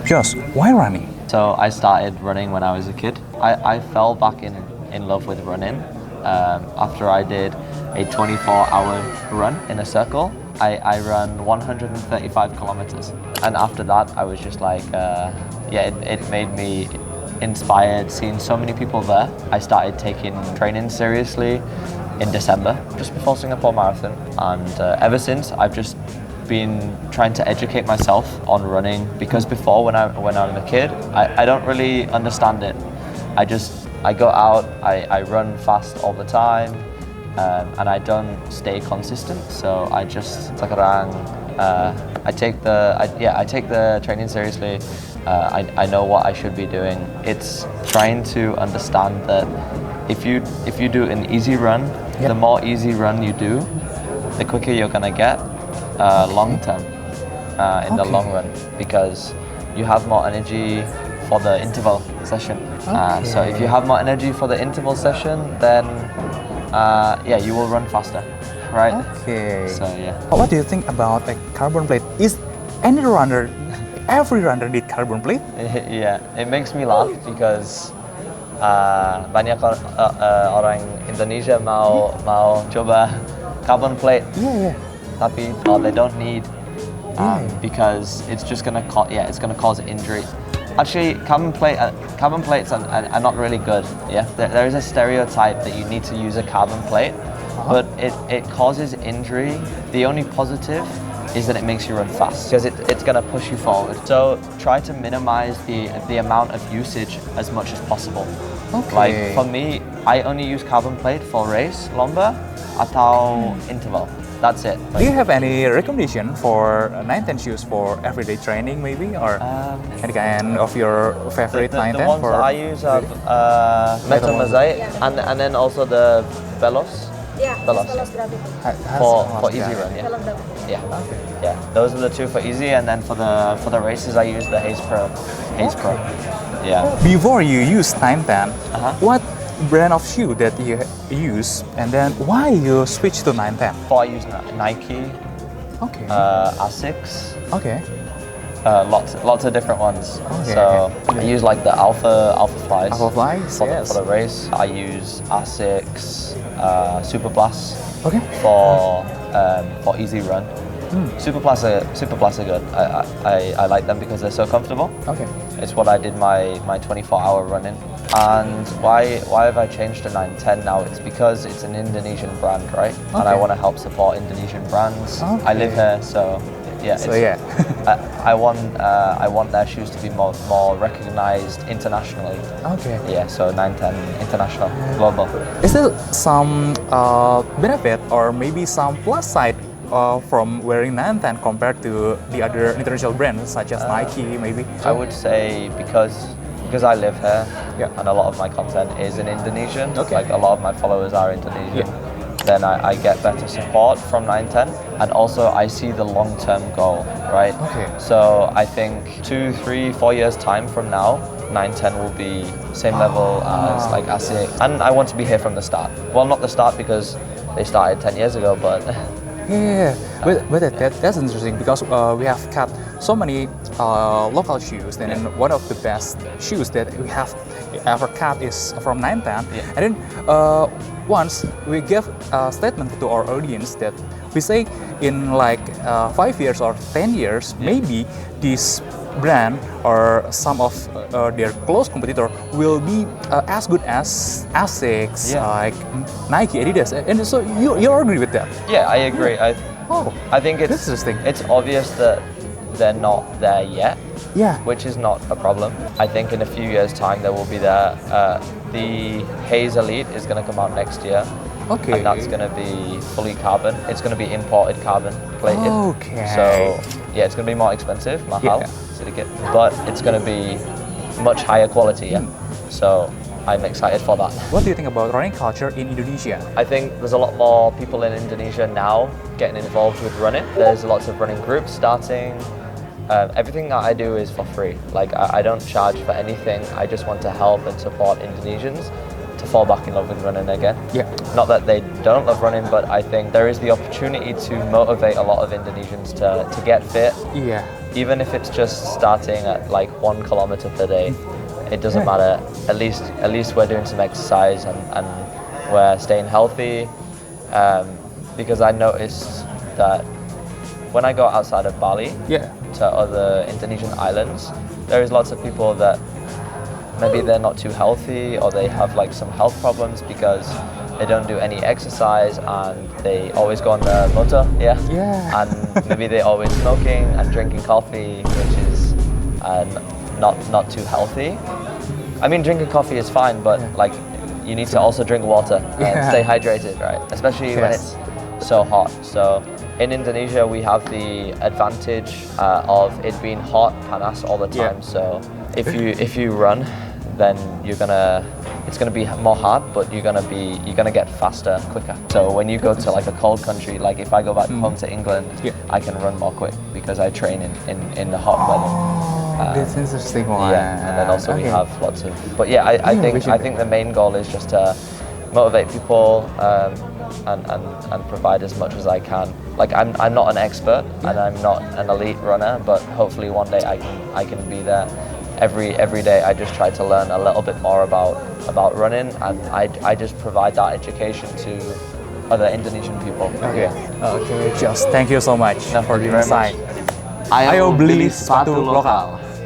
Just why running? So I started running when I was a kid. I fell back in love with running after I did a 24-hour run in a circle. I ran 135 kilometers, and after that I was just like, it made me inspired seeing so many people there. I started taking training seriously in December, just before Singapore Marathon, and ever since I've just been trying to educate myself on running, because before when I'm a kid I don't really understand it. I go out, I run fast all the time, and I don't stay consistent, so I just I take the training seriously. I know what I should be doing. It's trying to understand that if you do an easy run, the more easy run you do, the quicker you're gonna get long term in the long run, because you have more energy for the interval session. So if you have more energy for the interval session, then you will run faster, right? Okay. So yeah. What do you think about a carbon plate? Is every runner need carbon plate? Yeah, it makes me laugh because banyak orang Indonesia mau coba carbon plate. Yeah. Tapi they don't need, because it's just gonna cause injury. Actually, carbon plates are not really good. Yeah, there is a stereotype that you need to use a carbon plate, but it causes injury. The only positive is that it makes you run fast, because it's gonna push you forward. So try to minimize the amount of usage as much as possible. Okay. Like for me, I only use carbon plate for race, lomba, atau interval. That's it. Do you have any recommendation for 910 shoes for everyday training, maybe, or any kind of your favorite 910? The ones I use are Metal Mosaic, and then also the Velos. Yeah, Velos. For easy run. Yeah. Okay. Yeah. Those are the two for easy, and then for the races I use the Haze Pro. Yeah. Before you use 910, what brand of shoe that you use, and then why you switch to 910? Before I use Nike, Okay. Asics, Okay. lots of different ones. Okay. So I use like the Alpha Flies. Alpha Flies, for yes. the race. I use Asics, Super Plus Okay. for easy run. Super Plus are good. I like them because they're so comfortable. Okay. It's what I did my 24-hour run in. And why have I changed to 910 now? It's because it's an Indonesian brand, right? And I want to help support Indonesian brands. Okay. I live here, so yeah. I want their shoes to be more recognized internationally. Okay. Yeah, so 910 international, global. Is there some benefit or maybe some plus side from wearing 910 compared to the other international brands such as Nike, maybe? I would say because I live here, Yeah. and a lot of my content is in Indonesian, Okay. like a lot of my followers are Indonesian, then I get better support from 910, and also I see the long-term goal, right? Okay. So I think 2, 3, 4 years time from now, 910 will be same level as like ASIC, and I want to be here from the start. Well, not the start because they started 10 years ago, but Yeah. But that's interesting because we have cut so many local shoes, and then one of the best shoes that we have ever cut is from 910. Yeah. And then once we give a statement to our audience that we say in like 5 years or 10 years, maybe this brand or some of their close competitor will be as good as Asics, like Nike, Adidas, and so you agree with that? yeah, I agree. I think that's interesting. it's obvious that they're not there yet. Yeah. Which is not a problem. I think in a few years' time they will be there. The Haze Elite is going to come out next year. Okay. And that's going to be fully carbon. It's going to be imported carbon plated. Okay. So yeah, it's going to be more expensive, mahal, sedikit, but it's going to be much higher quality. Yeah. So I'm excited for that. What do you think about running culture in Indonesia? I think there's a lot more people in Indonesia now getting involved with running. There's lots of running groups starting. Everything that I do is for free. Like I don't charge for anything. I just want to help and support Indonesians to fall back in love with running again. Yeah. Not that they don't love running, but I think there is the opportunity to motivate a lot of Indonesians to get fit. Yeah. Even if it's just starting at like 1 kilometer per day, it doesn't matter. At least we're doing some exercise and we're staying healthy. Because I noticed that when I go outside of Bali to other Indonesian islands, there is lots of people that maybe they're not too healthy or they have like some health problems because they don't do any exercise and they always go on the motor, and maybe they're always smoking and drinking coffee, which is not too healthy. I mean, drinking coffee is fine, but like you need to also drink water and stay hydrated, right? Especially when it's so hot. So in Indonesia, we have the advantage of it being hot, panas all the time. So if you run, then it's gonna be more hard, but you're gonna get faster, quicker. So when you go to like a cold country, like if I go back home to England, I can run more quick because I train in the hot weather. That's interesting one. Yeah, and then also we have lots of. But yeah, I think the main goal is just to motivate people and provide as much as I can. Like I'm not an expert and I'm not an elite runner, but hopefully one day I can be there. Every day I just try to learn a little bit more about running, and I just provide that education to other Indonesian people. Okay. Okay. Just thank you so much No, for thank the you very insight. much. Ayo beli sepatu lokal.